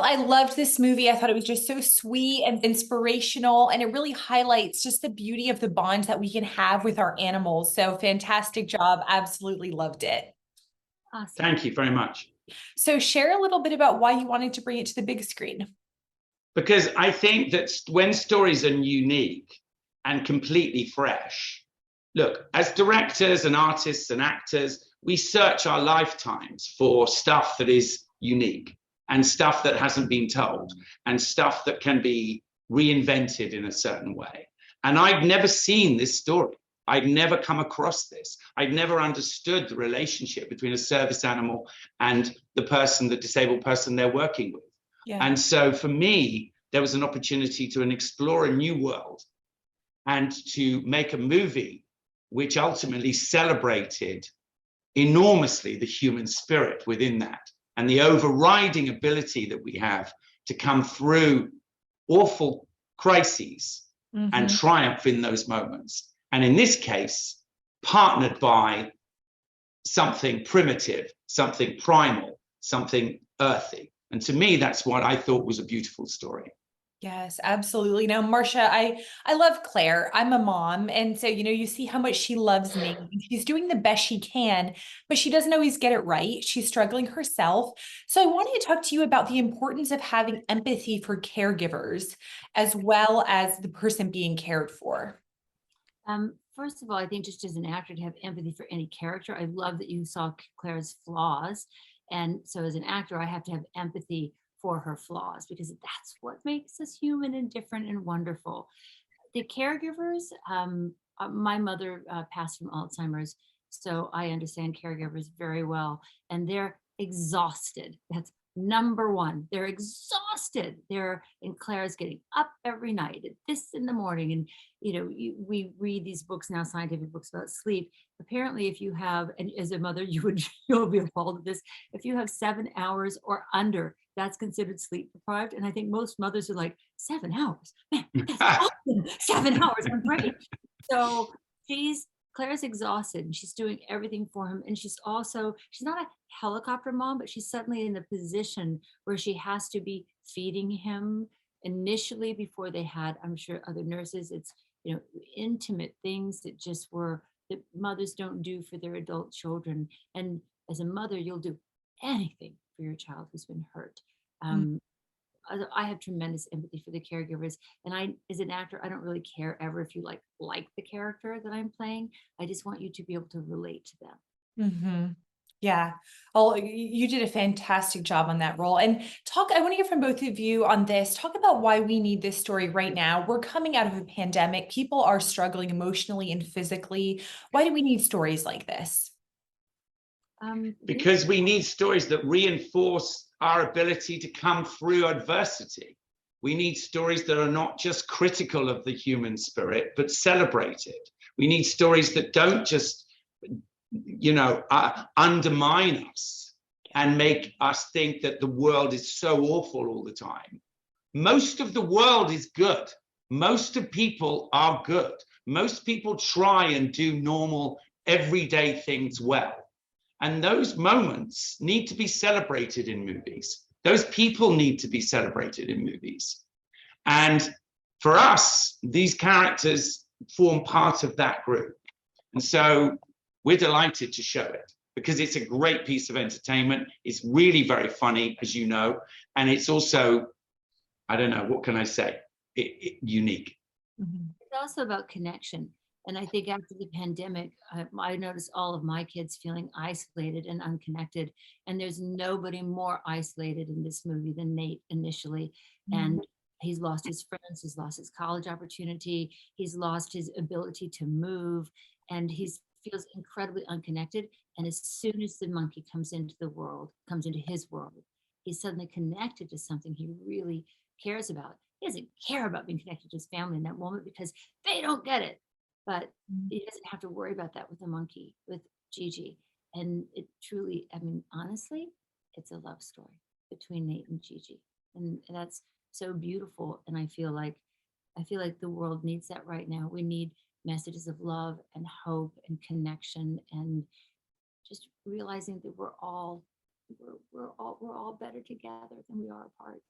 I loved this movie. I thought it was just so sweet and inspirational, and it really highlights just the beauty of the bond that we can have with our animals. So fantastic job. Absolutely loved it. Awesome. Thank you very much. So share a little bit about why you wanted to bring it to the big screen. Because I think that when stories are unique and completely fresh, look, as directors and artists and actors, we search our lifetimes for stuff that is unique and stuff that hasn't been told and stuff that can be reinvented in a certain way. And I'd never seen this story. I'd never come across this. I'd never understood the relationship between a service animal and the person, the disabled person they're working with. Yeah. And so for me, there was an opportunity to explore a new world and to make a movie which ultimately celebrated enormously the human spirit within that and the overriding ability that we have to come through awful crises and triumph in those moments. And in this case, partnered by something primitive, something primal, something earthy. And to me, that's what I thought was a beautiful story. Yes, absolutely. Now, Marcia, I love Claire. I'm a mom. And so, you see how much she loves Nate. She's doing the best she can, but she doesn't always get it right. She's struggling herself. So I wanted to talk to you about the importance of having empathy for caregivers as well as the person being cared for. First of all, I think just as an actor to have empathy for any character, I love that you saw Claire's flaws. And so as an actor, I have to have empathy for her flaws because that's what makes us human and different and wonderful. The caregivers, my mother passed from Alzheimer's, so I understand caregivers very well, and they're exhausted. That's number one. They're exhausted. And Claire's getting up every night at this in the morning. And, we read these books now, scientific books about sleep. Apparently, if you have, and as a mother, you'll be appalled at this, if you have 7 hours or under, that's considered sleep deprived. And I think most mothers are like, 7 hours, man, that's awesome. 7 hours, I'm great. So Claire's exhausted and she's doing everything for him. And she's not a helicopter mom, but she's suddenly in the position where she has to be feeding him initially before they had, I'm sure, other nurses. It's, intimate things that mothers don't do for their adult children. And as a mother, you'll do anything for your child who's been hurt. I have tremendous empathy for the caregivers. And as an actor, I don't really care ever if you like the character that I'm playing. I just want you to be able to relate to them. Yeah. Oh, you did a fantastic job on that role. And I want to hear from both of you on this. Talk about why we need this story right now. We're coming out of a pandemic. People are struggling emotionally and physically. Why do we need stories like this? Because we need stories that reinforce our ability to come through adversity. We need stories that are not just critical of the human spirit, but celebrate it. We need stories that don't just, undermine us and make us think that the world is so awful all the time. Most of the world is good. Most of people are good. Most people try and do normal, everyday things well. And those moments need to be celebrated in movies. Those people need to be celebrated in movies. And for us, these characters form part of that group. And so we're delighted to show it because it's a great piece of entertainment. It's really very funny, as you know. And it's also, I don't know, what can I say? Unique. It's also about connection. And I think after the pandemic, I noticed all of my kids feeling isolated and unconnected. And there's nobody more isolated in this movie than Nate initially. And he's lost his friends, he's lost his college opportunity, he's lost his ability to move, and he feels incredibly unconnected. And as soon as the monkey comes into his world, he's suddenly connected to something he really cares about. He doesn't care about being connected to his family in that moment because they don't get it. But he doesn't have to worry about that with the monkey, with Gigi. And it truly, honestly, it's a love story between Nate and Gigi. And that's so beautiful. And I feel like the world needs that right now. We need messages of love and hope and connection and just realizing that we're all better together than we are apart.